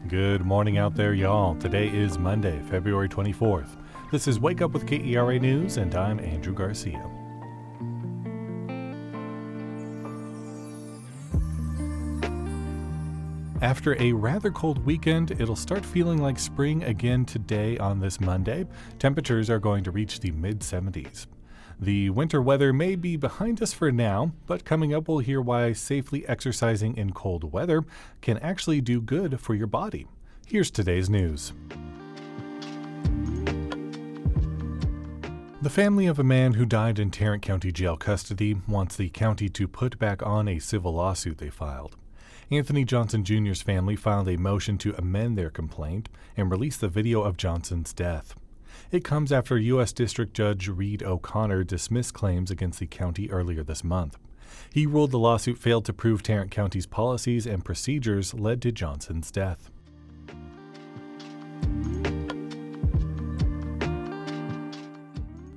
Good morning out there, y'all. Today is Monday, February 24th. This is Wake Up with KERA News, and I'm Andrew Garcia. After a rather cold weekend, it'll start feeling like spring again today on this Monday. Temperatures are going to reach the mid-70s. The winter weather may be behind us for now, but coming up we'll hear why safely exercising in cold weather can actually do good for your body. Here's today's news. The family of a man who died in Tarrant County jail custody wants the county to put back on a civil lawsuit they filed. Anthony Johnson Jr.'s family filed a motion to amend their complaint and release the video of Johnson's death. It comes after U.S. District Judge Reed O'Connor dismissed claims against the county earlier this month. He ruled the lawsuit failed to prove Tarrant County's policies and procedures led to Johnson's death.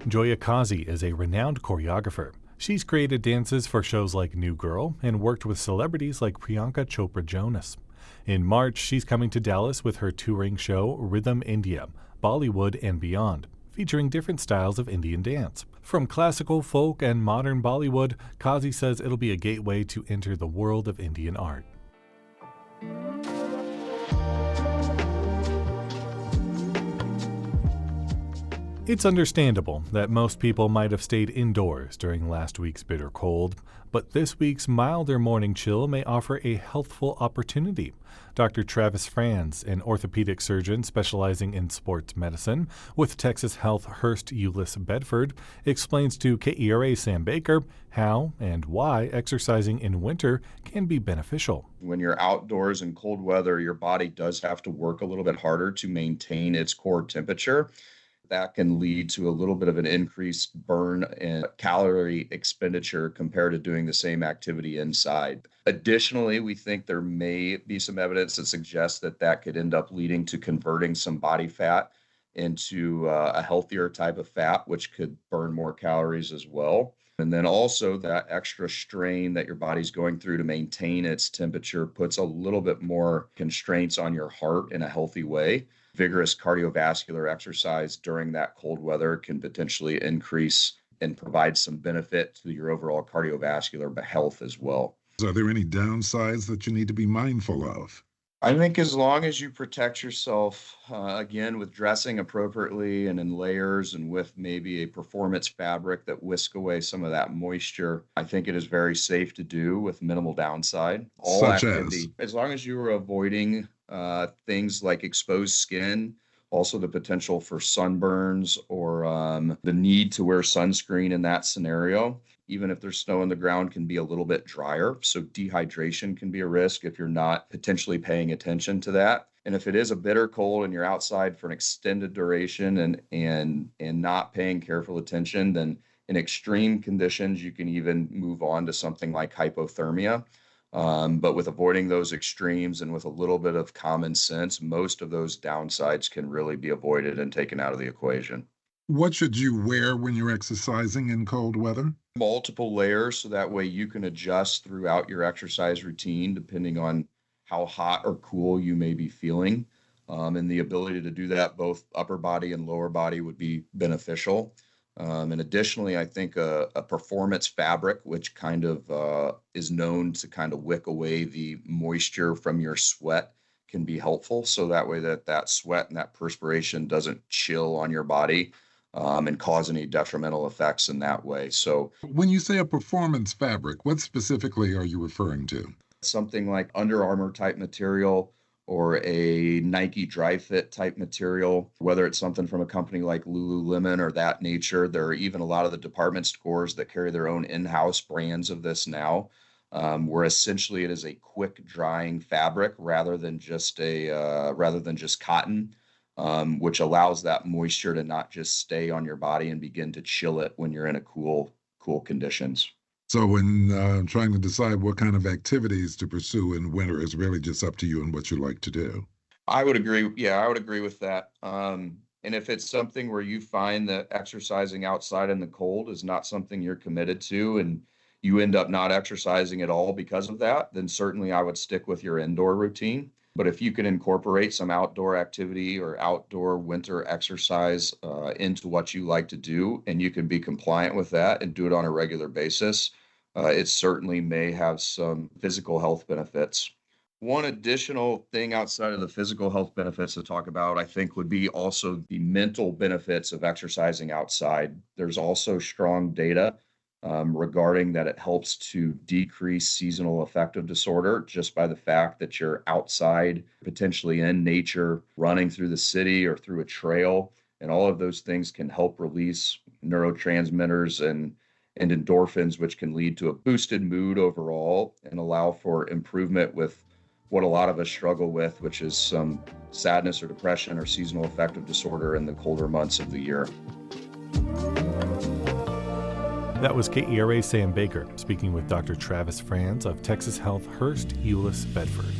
Joya Kazi is a renowned choreographer. She's created dances for shows like New Girl and worked with celebrities like Priyanka Chopra Jonas. In March, she's coming to Dallas with her touring show Rhythm India, Bollywood and Beyond, featuring different styles of Indian dance. From classical, folk, and modern Bollywood, Kazi says it'll be a gateway to enter the world of Indian art. It's understandable that most people might have stayed indoors during last week's bitter cold, but this week's milder morning chill may offer a healthful opportunity. Dr. Travis Franz, an orthopedic surgeon specializing in sports medicine with Texas Health Hearst Euless Bedford, explains to KERA's Sam Bekah how and why exercising in winter can be beneficial. When you're outdoors in cold weather, your body does have to work a little bit harder to maintain its core temperature. That can lead to a little bit of an increased burn and calorie expenditure compared to doing the same activity inside. Additionally, we think there may be some evidence that suggests that that could end up leading to converting some body fat into a healthier type of fat, which could burn more calories as well. And then also that extra strain that your body's going through to maintain its temperature puts a little bit more constraints on your heart in a healthy way. Vigorous cardiovascular exercise during that cold weather can potentially increase and provide some benefit to your overall cardiovascular health as well. Are there any downsides that you need to be mindful of? I think as long as you protect yourself, again, with dressing appropriately and in layers and with maybe a performance fabric that whisk away some of that moisture, I think it is very safe to do with minimal downside. All Such activity, as long as you are avoiding things like exposed skin, also the potential for sunburns or the need to wear sunscreen in that scenario. Even if there's snow on the ground, can be a little bit drier. So dehydration can be a risk if you're not potentially paying attention to that. And if it is a bitter cold and you're outside for an extended duration and not paying careful attention, then in extreme conditions, you can even move on to something like hypothermia. But with avoiding those extremes and with a little bit of common sense, most of those downsides can really be avoided and taken out of the equation. What should you wear when you're exercising in cold weather? Multiple layers so that way you can adjust throughout your exercise routine depending on how hot or cool you may be feeling. And the ability to do that both upper body and lower body would be beneficial. And additionally, I think a performance fabric, which kind of is known to kind of wick away the moisture from your sweat, can be helpful. So that way that sweat and that perspiration doesn't chill on your body and cause any detrimental effects in that way. So When you say a performance fabric, what specifically are you referring to? something like Under Armour type material or a Nike Dry Fit type material, whether it's something from a company like Lululemon or that nature. There are even a lot of the department stores that carry their own in-house brands of this now, where essentially it is a quick drying fabric rather than just cotton, which allows that moisture to not just stay on your body and begin to chill it when you're in a cool conditions. So when trying to decide what kind of activities to pursue in winter is really just up to you and what you like to do. I would agree. Yeah, I would agree with that. And if it's something where you find that exercising outside in the cold is not something you're committed to and you end up not exercising at all because of that, then certainly I would stick with your indoor routine. But if you can incorporate some outdoor activity or outdoor winter exercise into what you like to do, and you can be compliant with that and do it on a regular basis, it certainly may have some physical health benefits. One additional thing outside of the physical health benefits to talk about, I think, would be also the mental benefits of exercising outside. There's also strong data regarding that it helps to decrease seasonal affective disorder just by the fact that you're outside, potentially in nature, running through the city or through a trail. And all of those things can help release neurotransmitters and endorphins, which can lead to a boosted mood overall and allow for improvement with what a lot of us struggle with, which is some sadness or depression or seasonal affective disorder in the colder months of the year. That was KERA's Sam Baker speaking with Dr. Travis Franz of Texas Health Hearst, Euless, Bedford.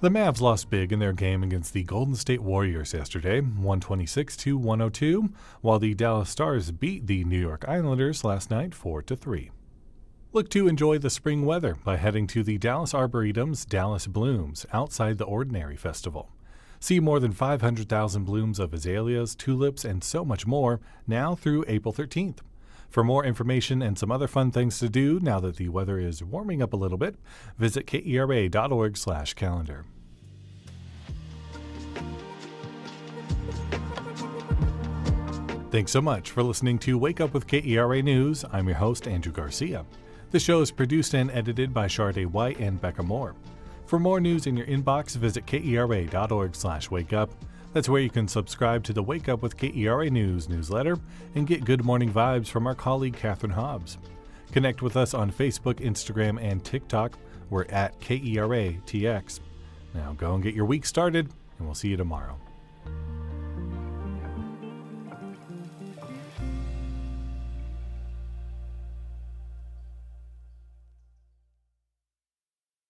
The Mavs lost big in their game against the Golden State Warriors yesterday, 126-102, while the Dallas Stars beat the New York Islanders last night 4-3. Look to enjoy the spring weather by heading to the Dallas Arboretum's Dallas Blooms Outside the Ordinary Festival. See more than 500,000 blooms of azaleas, tulips, and so much more now through April 13th. For more information and some other fun things to do now that the weather is warming up a little bit, visit kera.org/calendar. Thanks so much for listening to Wake Up with KERA News. I'm your host, Andrew Garcia. The show is produced and edited by Shardae White and Bekah Morr. For more news in your inbox, visit kera.org/wakeup. That's where you can subscribe to the Wake Up with KERA News newsletter and get good morning vibes from our colleague Catherine Hobbs. Connect with us on Facebook, Instagram, and TikTok. We're at KERATX. Now go and get your week started, and we'll see you tomorrow.